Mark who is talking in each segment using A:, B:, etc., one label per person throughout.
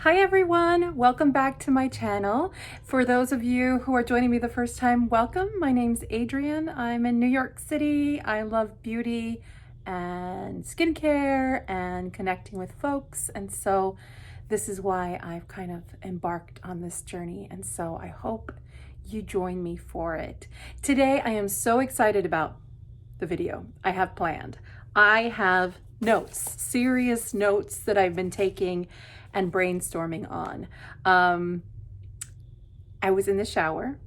A: Hi everyone, welcome back to my channel. For those of you who are joining me the first time, welcome. My name's Adrienne. I'm in New York City. I love beauty and skincare and connecting with folks. And so this is why I've kind of embarked on this journey. And so I hope you join me for it. Today, I am so excited about the video I have planned. I have notes, serious notes that I've been taking and brainstorming on. I was in the shower,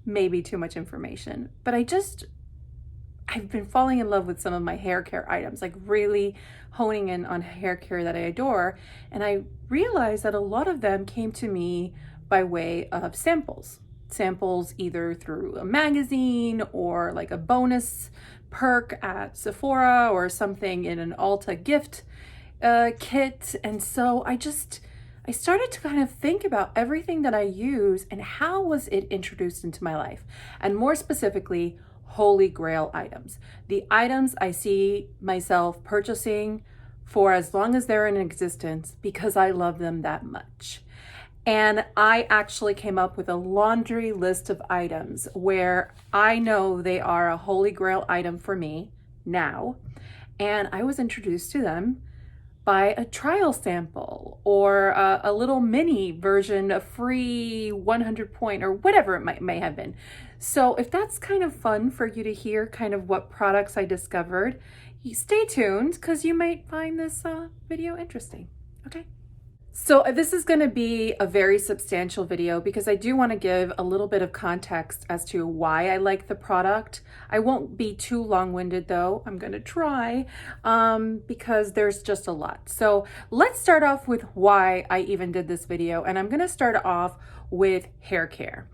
A: maybe too much information, but I've been falling in love with some of my hair care items, like really honing in on hair care that I adore. And I realized that a lot of them came to me by way of samples either through a magazine or like a bonus perk at Sephora or something in an Ulta gift kit. And so I started to kind of think about everything that I use and how was it introduced into my life, and more specifically, holy grail items, the items I see myself purchasing for as long as they're in existence because I love them that much. And I actually came up with a laundry list of items where I know they are a holy grail item for me now, and I was introduced to them by a trial sample or a little mini version, a free 100 point or whatever it may have been. So if that's kind of fun for you to hear kind of what products I discovered, stay tuned because you might find this video interesting. Okay. So this is going to be a very substantial video because I do want to give a little bit of context as to why I like the product. I won't be too long-winded though. I'm going to try because there's just a lot. So let's start off with why I even did this video. And I'm going to start off with hair care.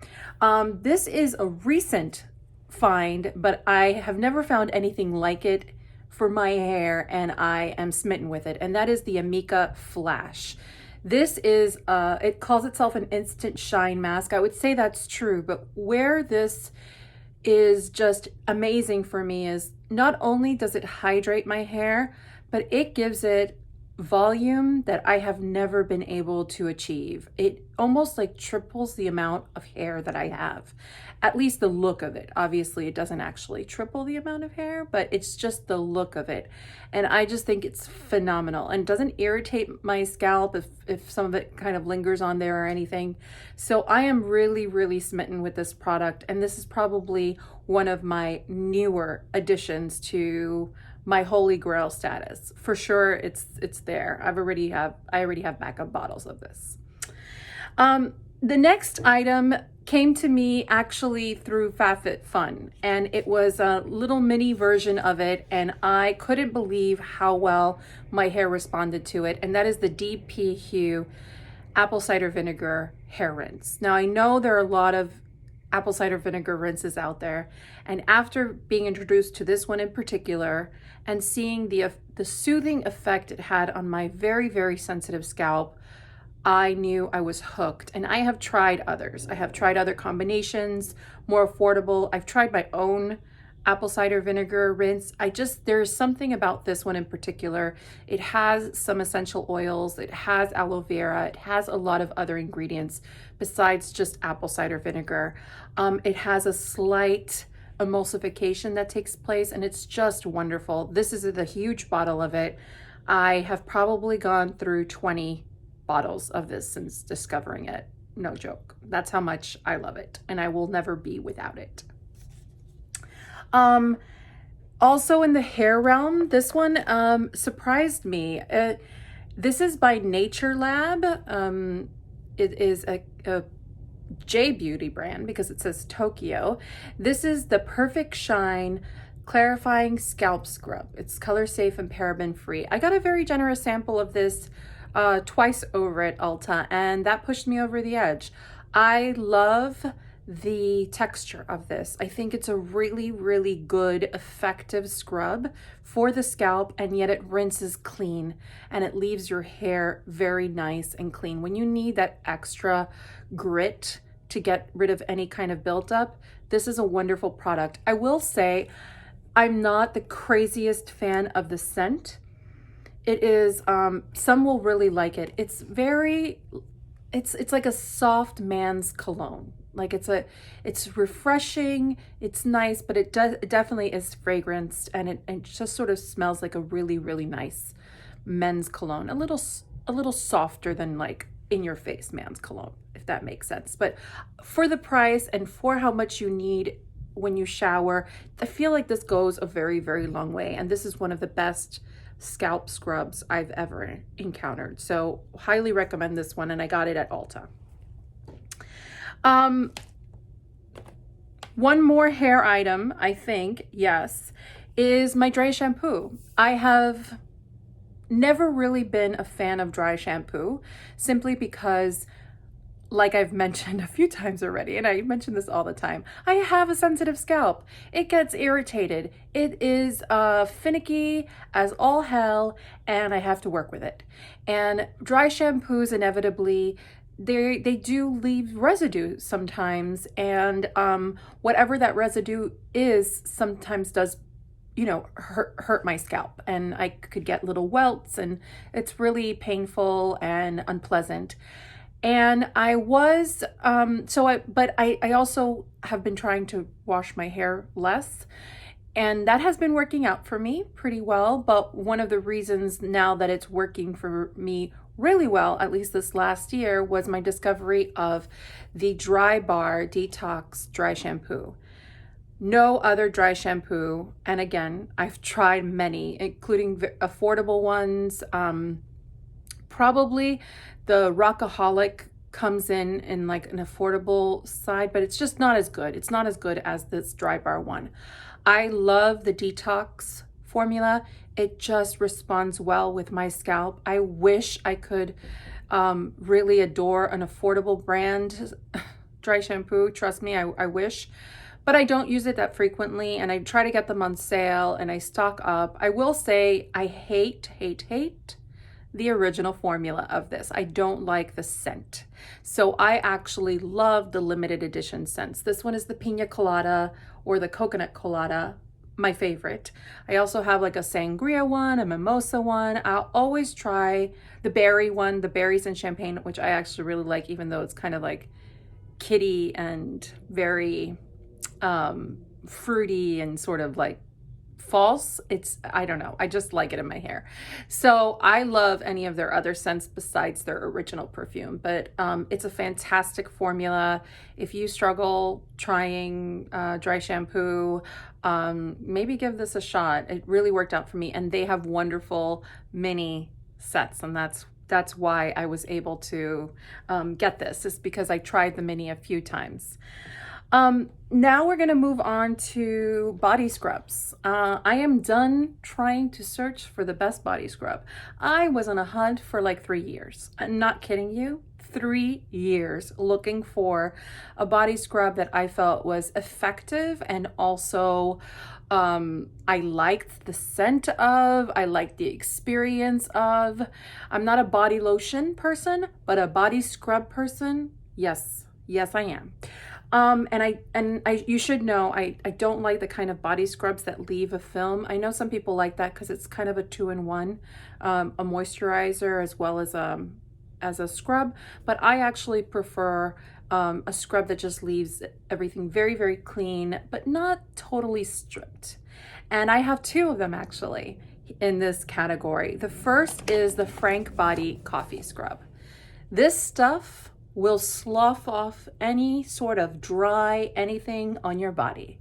A: This is a recent find, but I have never found anything like it for my hair, and I am smitten with it. And that is the Amica Flash. This is, it calls itself an instant shine mask. I would say that's true, but where this is just amazing for me is not only does it hydrate my hair, but it gives it volume that I have never been able to achieve. It almost like triples the amount of hair that I have, at least the look of it. Obviously it doesn't actually triple the amount of hair, but it's just the look of it. And I just think it's phenomenal and doesn't irritate my scalp if some of it kind of lingers on there or anything. So I am really, really smitten with this product. And this is probably one of my newer additions to my holy grail status. For sure, it's there. I already have backup bottles of this. The next item came to me actually through FabFitFun, and it was a little mini version of it, and I couldn't believe how well my hair responded to it, and that is the DP Hue apple cider vinegar hair rinse. Now I know there are a lot of apple cider vinegar rinses out there, and after being introduced to this one in particular and seeing the soothing effect it had on my very, very sensitive scalp, I knew I was hooked. And I have tried others. I have tried other combinations, more affordable. I've tried my own apple cider vinegar rinse. There's something about this one in particular. It has some essential oils, it has aloe vera, it has a lot of other ingredients besides just apple cider vinegar. It has a slight emulsification that takes place, and it's just wonderful. This is the huge bottle of it. I have probably gone through 20 bottles of this since discovering it. No joke. That's how much I love it, and I will never be without it. Also in the hair realm, this one surprised me. This is by Nature Lab. It is a J Beauty brand because it says Tokyo. This is the Perfect Shine Clarifying Scalp Scrub. It's color safe and paraben free. I got a very generous sample of this twice over at Ulta, and that pushed me over the edge. I love the texture of this. I think it's a really, really good, effective scrub for the scalp, and yet it rinses clean and it leaves your hair very nice and clean. When you need that extra grit to get rid of any kind of buildup, this is a wonderful product. I will say I'm not the craziest fan of the scent. It is, some will really like it. It's very, it's like a soft man's cologne. Like it's refreshing, it's nice, but it definitely is fragranced, and it just sort of smells like a really, really nice men's cologne. A little softer than like in your face man's cologne, if that makes sense. But for the price and for how much you need when you shower, I feel like this goes a very, very long way. And this is one of the best scalp scrubs I've ever encountered. So highly recommend this one, and I got it at Ulta. One more hair item, I think, yes, is my dry shampoo. I have never really been a fan of dry shampoo, simply because, like I've mentioned a few times already, and I mention this all the time, I have a sensitive scalp. It gets irritated. It is finicky as all hell, and I have to work with it. And dry shampoos inevitably, they do leave residue sometimes, and whatever that residue is sometimes does, you know, hurt my scalp, and I could get little welts, and it's really painful and unpleasant. And I was, but I also have been trying to wash my hair less, and that has been working out for me pretty well. But one of the reasons now that it's working for me really well, at least this last year, was my discovery of the Dry Bar Detox Dry Shampoo. No other dry shampoo, and again, I've tried many, including affordable ones. Probably the Rockaholic comes in like an affordable side, but it's just not as good. It's not as good as this Dry Bar one. I love the detox formula. It just responds well with my scalp. I wish I could really adore an affordable brand dry shampoo. Trust me, I wish. But I don't use it that frequently, and I try to get them on sale, and I stock up. I will say I hate the original formula of this. I don't like the scent. So I actually love the limited edition scents. This one is the Pina Colada or the Coconut Colada, my favorite. I also have like a Sangria one, a Mimosa one. I'll always try the berry one, the berries and champagne, which I actually really like, even though it's kind of like kitty and very fruity and sort of like false. I don't know, I just like it in my hair. So I love any of their other scents besides their original perfume, but it's a fantastic formula. If you struggle trying dry shampoo, maybe give this a shot. It really worked out for me, and they have wonderful mini sets, and that's why I was able to get this, is because I tried the mini a few times. Now we're going to move on to body scrubs. I am done trying to search for the best body scrub. I was on a hunt for like 3 years. I'm not kidding you. 3 years looking for a body scrub that I felt was effective, and also I liked the scent of, I liked the experience of. I'm not a body lotion person, but a body scrub person. Yes, I am. You should know, I don't like the kind of body scrubs that leave a film. I know some people like that because it's kind of a 2-in-1, a moisturizer as a scrub, but I actually prefer a scrub that just leaves everything very, very clean, but not totally stripped. And I have 2 of them actually in this category. The first is the Frank Body Coffee Scrub. This stuff will slough off any sort of dry anything on your body,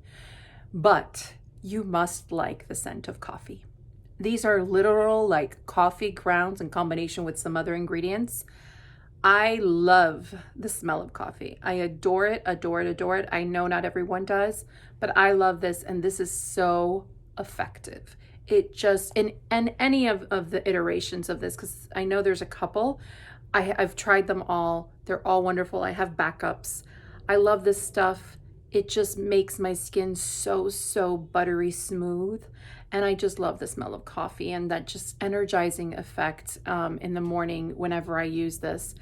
A: but you must like the scent of coffee. These are literal like coffee grounds in combination with some other ingredients. I love the smell of coffee. I adore it, adore it, adore it. I know not everyone does, but I love this, and this is so effective. It just, in any of the iterations of this, because I know there's a couple, I've tried them all. They're all wonderful. I have backups. I love this stuff. It just makes my skin so buttery smooth. And I just love the smell of coffee and that just energizing effect in the morning whenever I use this.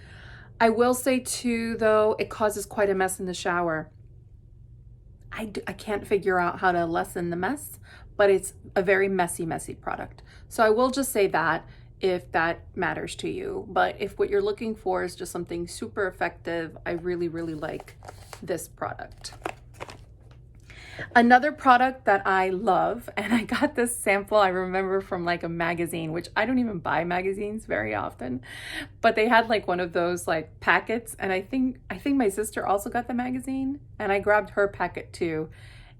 A: I will say too, though, it causes quite a mess in the shower. I can't figure out how to lessen the mess, but it's a very messy product. So I will just say that if that matters to you. But if what you're looking for is just something super effective, I really, really like this product. Another product that I love, and I got this sample, I remember from like a magazine, which I don't even buy magazines very often, but they had like one of those like packets, and I think my sister also got the magazine, and I grabbed her packet too.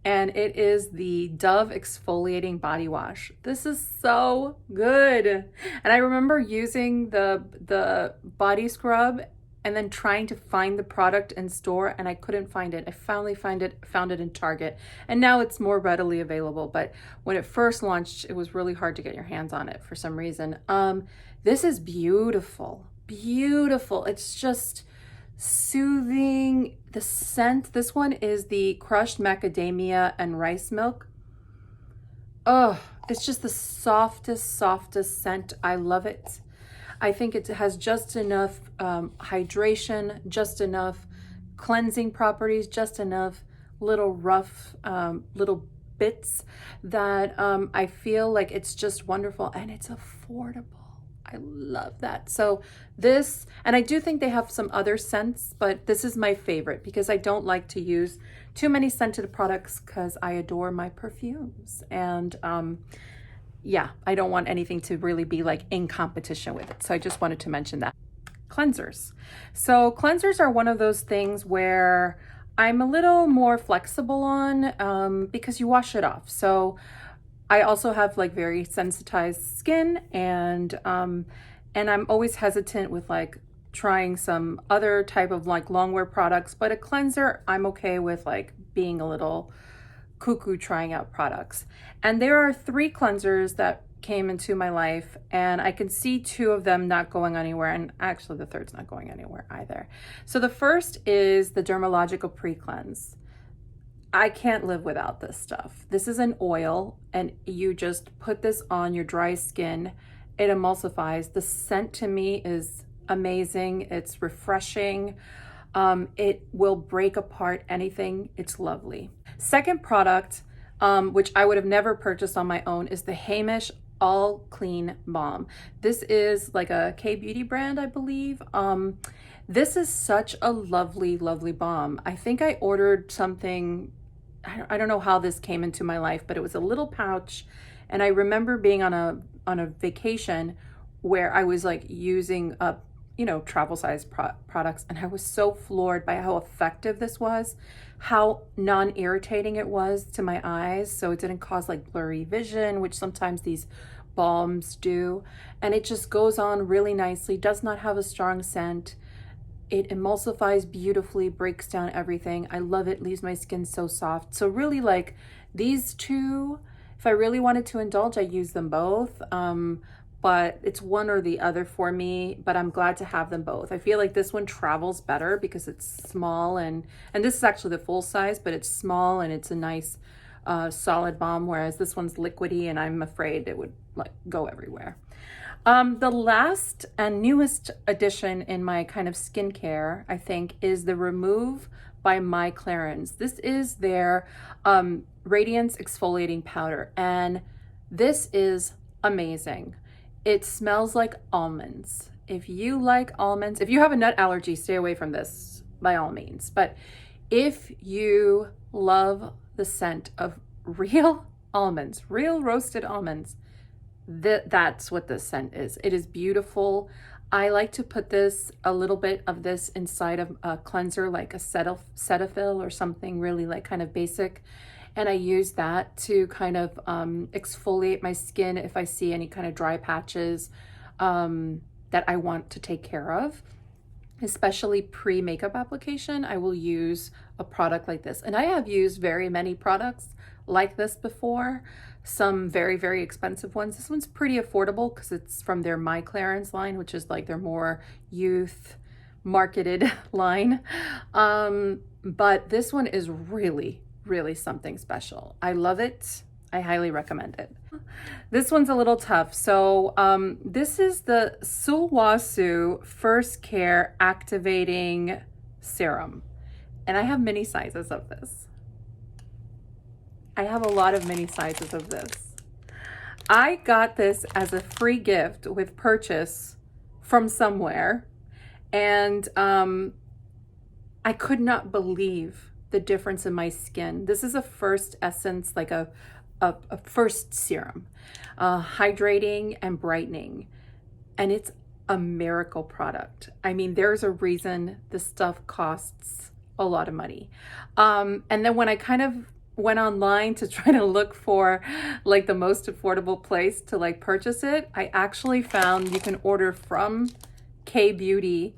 A: And it is the Dove Exfoliating Body Wash. This is so good. And I remember using the body scrub and then trying to find the product in store, and I couldn't find it. I finally found it in Target, and now it's more readily available. But when it first launched, it was really hard to get your hands on it for some reason. This is beautiful, beautiful. It's just soothing. The scent, this one is the crushed macadamia and rice milk. Oh, it's just the softest scent. I love it. I think it has just enough hydration, just enough cleansing properties, just enough little rough little bits that I feel like it's just wonderful, and it's affordable. I love that. So this, and I do think they have some other scents, but this is my favorite because I don't like to use too many scented products because I adore my perfumes. And yeah, I don't want anything to really be like in competition with it. So I just wanted to mention that. Cleansers. So cleansers are one of those things where I'm a little more flexible on because you wash it off. So I also have like very sensitized skin, and I'm always hesitant with like trying some other type of like longwear products, but a cleanser, I'm okay with like being a little cuckoo trying out products. And there are 3 cleansers that came into my life, and I can see 2 of them not going anywhere, and actually the third's not going anywhere either. So the first is the Dermalogical Pre-Cleanse. I can't live without this stuff. This is an oil, and you just put this on your dry skin. It emulsifies. The scent to me is amazing. It's refreshing. It will break apart anything. It's lovely. Second product, which I would have never purchased on my own, is the Hamish All Clean Balm. This is like a K-beauty brand, I believe. This is such a lovely, lovely balm. I think I ordered something, I don't know how this came into my life, but it was a little pouch, and I remember being on a vacation where I was like using up, you know, travel size products, and I was so floored by how effective this was, how non-irritating it was to my eyes, so it didn't cause like blurry vision, which sometimes these balms do, and it just goes on really nicely, does not have a strong scent. It emulsifies beautifully, breaks down everything. I love it, leaves my skin so soft. So really, like, these 2, if I really wanted to indulge, I use them both. But it's one or the other for me, but I'm glad to have them both. I feel like this one travels better because it's small, and this is actually the full size, but it's small and it's a nice solid balm, whereas this one's liquidy and I'm afraid it would like go everywhere. The last and newest addition in my kind of skincare, I think, is the Remove by My Clarins. This is their Radiance Exfoliating Powder, and this is amazing. It smells like almonds. If you like almonds, if you have a nut allergy, stay away from this by all means. But if you love the scent of real almonds, real roasted almonds, that's what this scent is. It is beautiful. I like to put this, a little bit of this inside of a cleanser, like a Cetaphil or something really like kind of basic. And I use that to kind of exfoliate my skin if I see any kind of dry patches that I want to take care of. Especially pre-makeup application, I will use a product like this. And I have used very many products like this before. Some very, very expensive ones. This one's pretty affordable because it's from their My Clarins line, which is like their more youth marketed line. But this one is really, really something special. I love it. I highly recommend it. This one's a little tough. So this is the Sulwhasoo First Care Activating Serum. And I have many sizes of this. I have a lot of mini sizes of this. I got this as a free gift with purchase from somewhere, and I could not believe the difference in my skin. This is a first essence, like a first serum, hydrating and brightening, and it's a miracle product. I mean, there's a reason this stuff costs a lot of money. And then when I kind of went online to try to look for like the most affordable place to like purchase it, I actually found you can order from K Beauty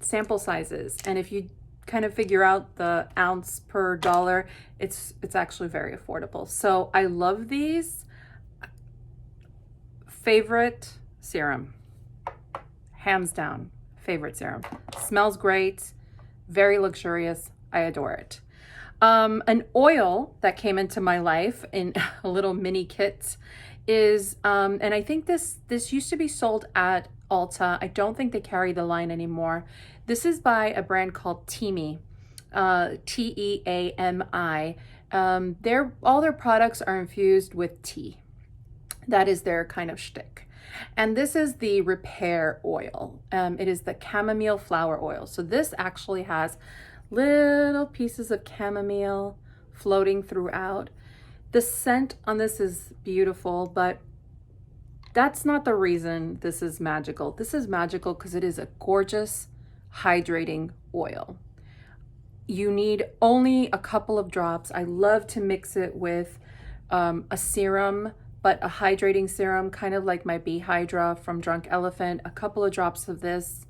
A: sample sizes, and if you kind of figure out the ounce per dollar, it's actually very affordable. So I love these. Favorite serum, hands down, favorite serum. Smells great, very luxurious. I adore it. An oil that came into my life in a little mini kit is, and I think this used to be sold at Ulta. I don't think they carry the line anymore. This is by a brand called Teami, Teami. All their products are infused with tea. That is their kind of shtick. And this is the repair oil. It is the chamomile flower oil. So this actually has little pieces of chamomile floating throughout. The scent on this is beautiful, but that's not the reason this is magical. This is magical because it is a gorgeous, hydrating oil. You need only a couple of drops. I love to mix it with a serum, but a hydrating serum, kind of like my Bee Hydra from Drunk Elephant. A couple of drops of this,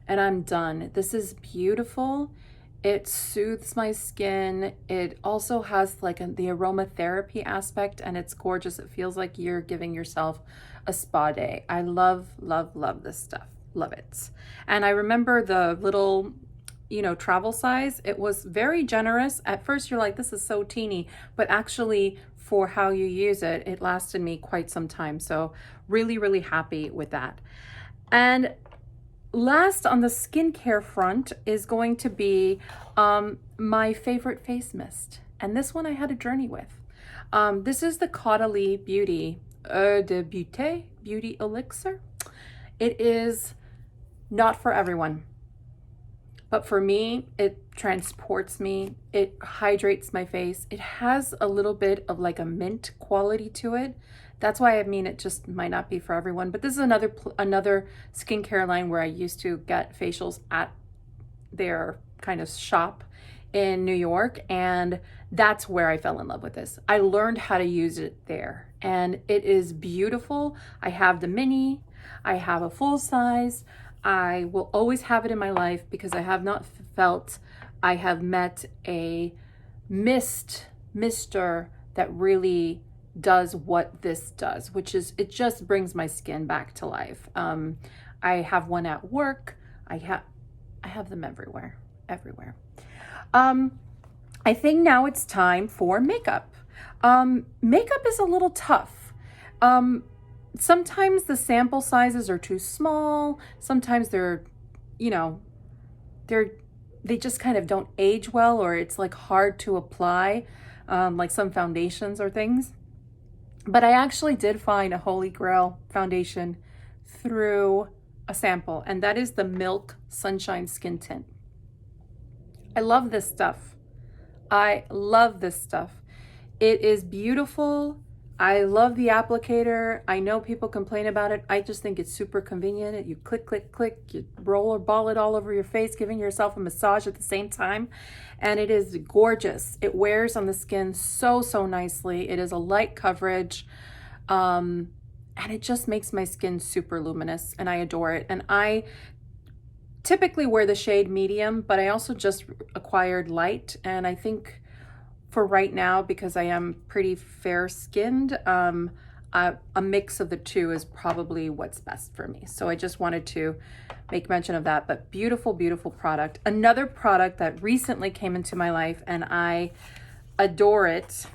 A: and I'm done. This is beautiful. It soothes my skin. It also has like the aromatherapy aspect, and it's gorgeous. It feels like you're giving yourself a spa day. I love, love, love this stuff. Love it. And I remember the little, travel size. It was very generous. At first you're like, this is so teeny, but actually for how you use it, it lasted me quite some time. So really, really happy with that. And last on the skincare front is going to be my favorite face mist. And this one I had a journey with. This is the Caudalie Beauty de Beauty Elixir. It is not for everyone, but for me, it transports me. It hydrates my face. It has a little bit of like a mint quality to it. That's why it just might not be for everyone. But this is another skincare line where I used to get facials at their kind of shop in New York, and that's where I fell in love with this. I learned how to use it there, and it is beautiful. I have the mini, I have a full size. I will always have it in my life because I have not felt I have met a mister that really does what this does, which is it just brings my skin back to life. I have one at work. I have them everywhere. I think now it's time for makeup. Makeup is a little tough. Sometimes the sample sizes are too small. Sometimes they just kind of don't age well, or it's like hard to apply, like some foundations or things. But I actually did find a holy grail foundation through a sample, and that is the Milk Sunshine Skin Tint. I love this stuff. It is beautiful. I love the applicator. I know people complain about it. I just think it's super convenient. You click, click, click, you roll or ball it all over your face, giving yourself a massage at the same time. And it is gorgeous. It wears on the skin so, so nicely. It is a light coverage. And it just makes my skin super luminous, and I adore it. And I typically wear the shade medium, but I also just acquired light. And I think for right now, because I am pretty fair skinned, a mix of the two is probably what's best for me. So I just wanted to make mention of that. But beautiful, beautiful product. Another product that recently came into my life, and I adore it.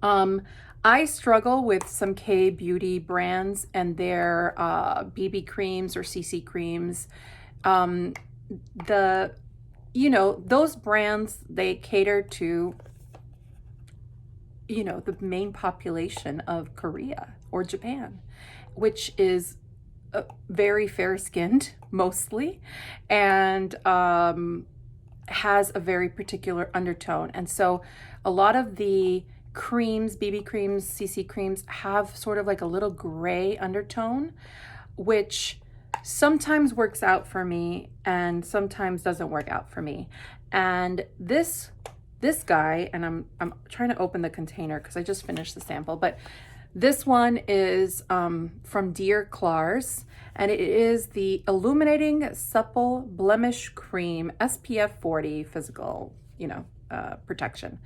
A: I struggle with some K beauty brands and their BB creams or CC creams. Those brands, they cater to you know, the main population of Korea or Japan, which is very fair skinned mostly, and has a very particular undertone. And so a lot of the creams, BB creams, CC creams, have sort of like a little gray undertone, which sometimes works out for me and sometimes doesn't work out for me. And this guy, and I'm trying to open the container because I just finished the sample, but this one is from Dear Klars, and it is the Illuminating Supple Blemish Cream SPF 40 physical, you know, protection.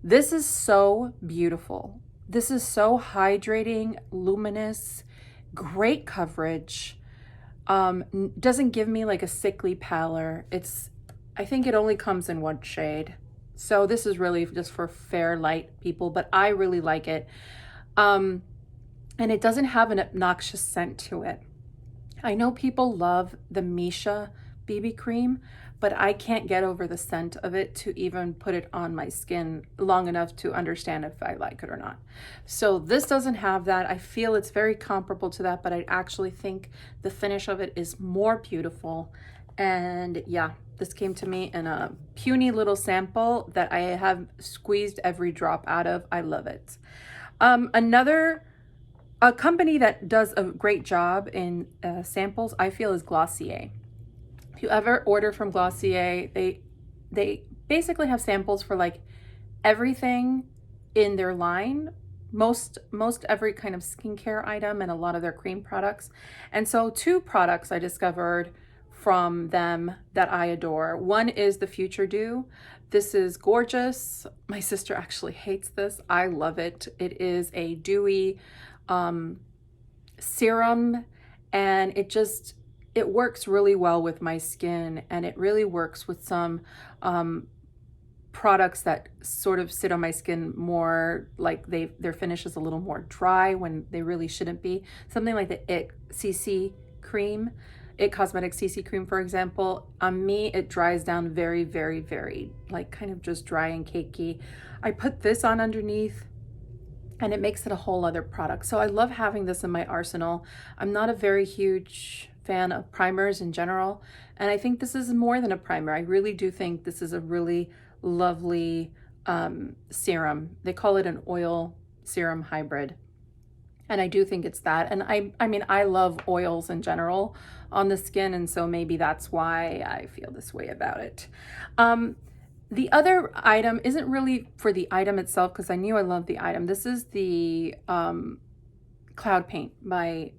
A: This is so beautiful. This is so hydrating, luminous, great coverage. Doesn't give me like a sickly pallor. I think it only comes in one shade. So this is really just for fair light people, but I really like it. And it doesn't have an obnoxious scent to it. I know people love the Misha BB cream, but I can't get over the scent of it to even put it on my skin long enough to understand if I like it or not. So this doesn't have that. I feel it's very comparable to that, but I actually think the finish of it is more beautiful. And yeah, this came to me in a puny little sample that I have squeezed every drop out of. I love it. A company that does a great job in samples, I feel, is Glossier. If you ever order from Glossier, they basically have samples for like everything in their line, most every kind of skincare item and a lot of their cream products. And so two products I discovered from them that I adore. One is the Future Dew. This is gorgeous. My sister actually hates this. I love it. It is a dewy serum, and it works really well with my skin, and it really works with some products that sort of sit on my skin more like their finish is a little more dry when they really shouldn't be. Something like the It CC cream, It Cosmetics CC cream, for example. On me, it dries down very, very, very, like kind of just dry and cakey. I put this on underneath and it makes it a whole other product. So I love having this in my arsenal. I'm not a very huge fan of primers in general, and I think this is more than a primer. I really do think this is a really lovely serum. They call it an oil serum hybrid, and I do think it's that. And I mean, I love oils in general on the skin, and so maybe that's why I feel this way about it. The other item isn't really for the item itself, because I knew I loved the item. This is the Cloud Paint by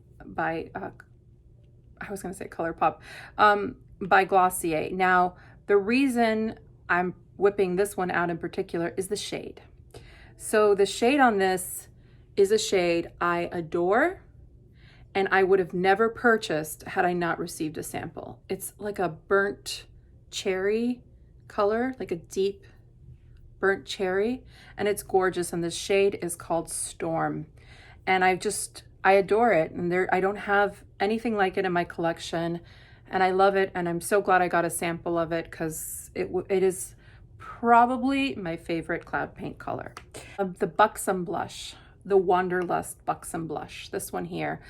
A: I was going to say ColourPop, by Glossier. Now, the reason I'm whipping this one out in particular is the shade. So the shade on this is a shade I adore, and I would have never purchased had I not received a sample. It's like a burnt cherry color, like a deep burnt cherry, and it's gorgeous. And the shade is called Storm, and I adore it. And I don't have anything like it in my collection, and I love it. And I'm so glad I got a sample of it, because it is probably my favorite cloud paint color. The Buxom blush, the Wanderlust Buxom blush, this one here.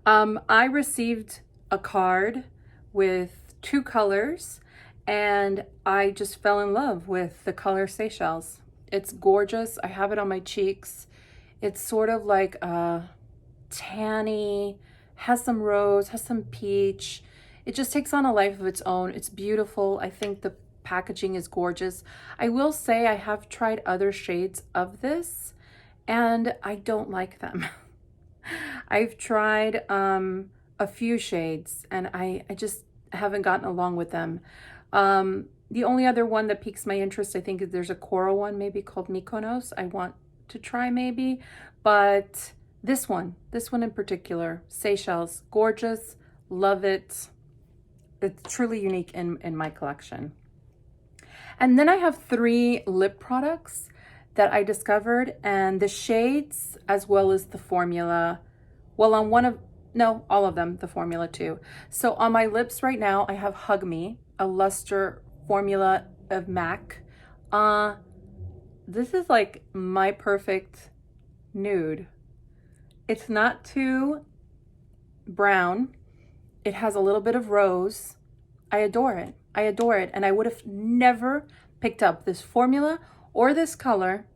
A: I received a card with two colors, and I just fell in love with the color Seychelles. It's gorgeous. I have it on my cheeks. It's sort of like a tanny, has some rose, has some peach. It just takes on a life of its own. It's beautiful. I think the packaging is gorgeous. I will say I have tried other shades of this, and I don't like them. I've tried a few shades, and I just haven't gotten along with them. The only other one that piques my interest, I think, is there's a coral one maybe called Mykonos I want to try maybe, but this one in particular, Seychelles, gorgeous, love it. It's truly unique in my collection. And then I have 3 lip products that I discovered, and the shades as well as the formula, well, on all of them, the formula too. So on my lips right now, I have Hug Me, a luster formula of MAC. this is like my perfect nude. It's not too brown. It has a little bit of rose. I adore it. I adore it. And I would have never picked up this formula or this color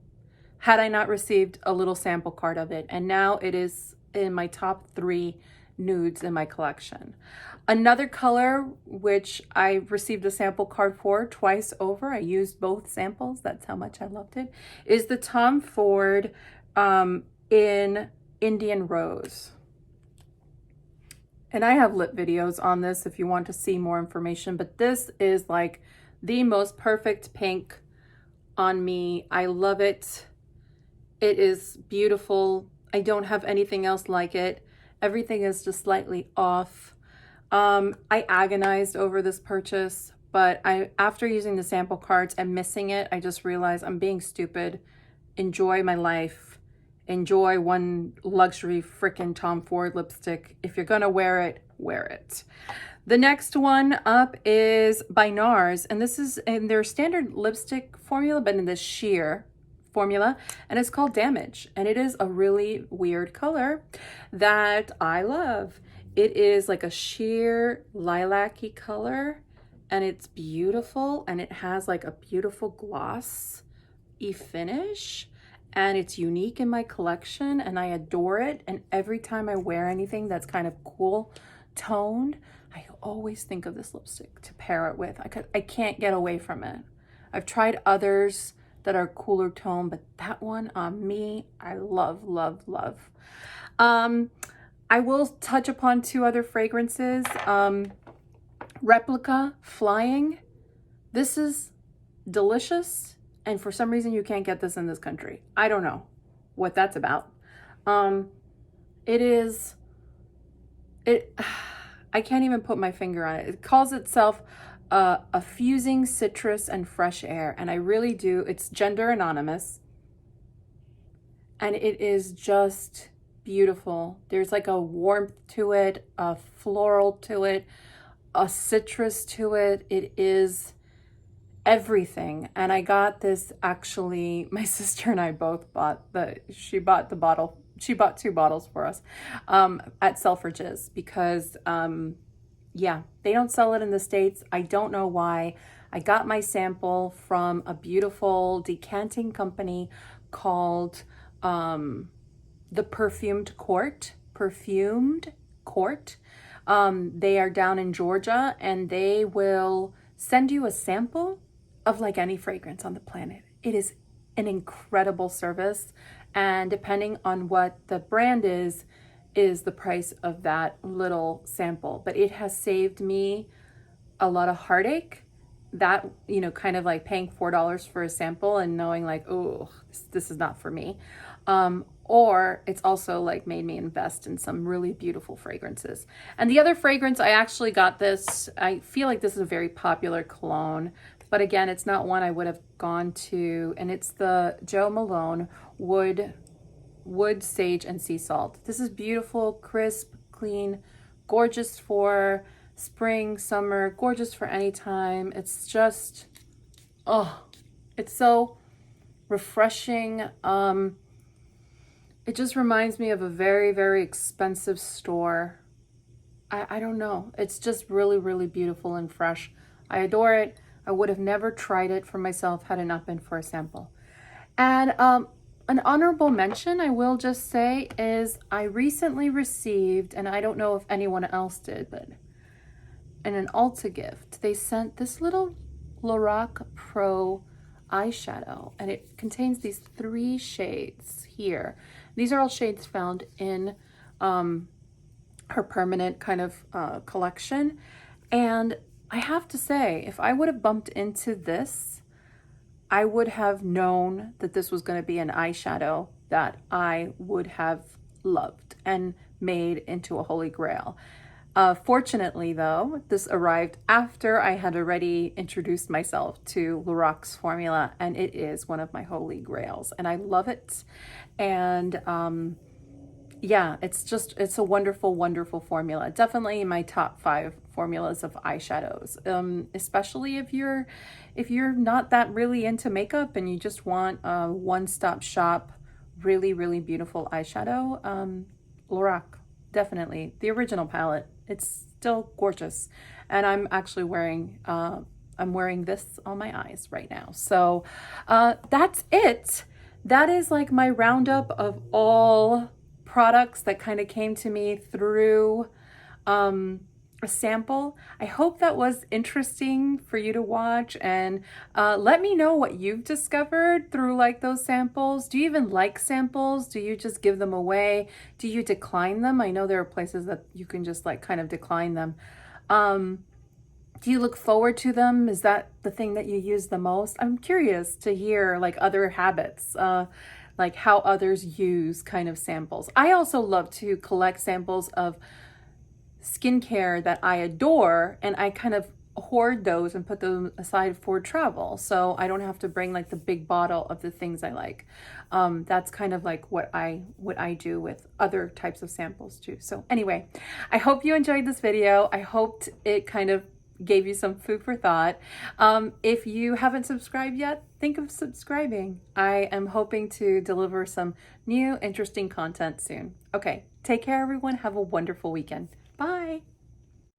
A: had I not received a little sample card of it. And now it is in my top 3 nudes in my collection. Another color which I received a sample card for twice over, I used both samples, that's how much I loved it, is the Tom Ford in Indian Rose. And I have lip videos on this if you want to see more information, but this is like the most perfect pink on me. I love it. It is beautiful. I don't have anything else like it. Everything is just slightly off. I agonized over this purchase, but after using the sample cards and missing it, I just realized I'm being stupid. Enjoy my life. Enjoy one luxury freaking Tom Ford lipstick. If you're gonna wear it, wear it. The next one up is by NARS, and this is in their standard lipstick formula, but in the sheer formula, and it's called Damage, and it is a really weird color that I love. It is like a sheer lilac-y color, and it's beautiful, and it has like a beautiful gloss-y finish, and it's unique in my collection, and I adore it. And every time I wear anything that's kind of cool toned, I always think of this lipstick to pair it with. I can't get away from it. I've tried others that are cooler tone, but that one on me, I love, love, love. I will touch upon 2 other fragrances. Replica Flying. This is delicious, and for some reason you can't get this in this country. I don't know what that's about. I can't even put my finger on it. It calls itself a fusing citrus and fresh air, and I really do. It's gender anonymous, and it is just beautiful. There's like a warmth to it, a floral to it, a citrus to it. It is everything. And I got this, actually, my sister and I both bought she bought 2 bottles for us at Selfridges because yeah, they don't sell it in the States. I don't know why. I got my sample from a beautiful decanting company called the Perfumed Court. They are down in Georgia, and they will send you a sample of like any fragrance on the planet. It is an incredible service, and depending on what the brand is the price of that little sample. But it has saved me a lot of heartache, that, you know, kind of like paying $4 for a sample and knowing like, oh, this is not for me. Or it's also like made me invest in some really beautiful fragrances. And the other fragrance, I actually got this, I feel like this is a very popular cologne, but again, it's not one I would have gone to, and it's the Joe Malone Wood, Sage, and Sea Salt. This is beautiful, crisp, clean, gorgeous for spring, summer, gorgeous for any time. It's just, oh, it's so refreshing. It just reminds me of a very, very expensive store. I don't know. It's just really, really beautiful and fresh. I adore it. I would have never tried it for myself had it not been for a sample. And an honorable mention, I will just say, is I recently received, and I don't know if anyone else did, but in an Ulta gift, they sent this little Lorac Pro eyeshadow, and it contains these 3 shades here. These are all shades found in her permanent kind of collection. And I have to say, if I would have bumped into this, I would have known that this was going to be an eyeshadow that I would have loved and made into a holy grail. Fortunately, though, this arrived after I had already introduced myself to Lorac's formula, and it is one of my holy grails, and I love it. And Yeah, it's a wonderful, wonderful formula. Definitely my top 5 formulas of eyeshadows. Especially if you're not that really into makeup and you just want a one-stop shop, really, really beautiful eyeshadow. Lorac, definitely. The original palette. It's still gorgeous. And I'm wearing this on my eyes right now. So that's it. That is like my roundup of all products that kind of came to me through a sample. I hope that was interesting for you to watch, and let me know what you've discovered through like those samples. Do you even like samples? Do you just give them away? Do you decline them? I know there are places that you can just like kind of decline them. Do you look forward to them? Is that the thing that you use the most? I'm curious to hear like other habits, like how others use kind of samples. I also love to collect samples of skincare that I adore, and I kind of hoard those and put them aside for travel, so I don't have to bring like the big bottle of the things I like. That's kind of like what I do with other types of samples too. So anyway, I hope you enjoyed this video. I hoped it kind of gave you some food for thought. If you haven't subscribed yet, think of subscribing. I am hoping to deliver some new interesting content soon. Okay, take care everyone. Have a wonderful weekend. Bye.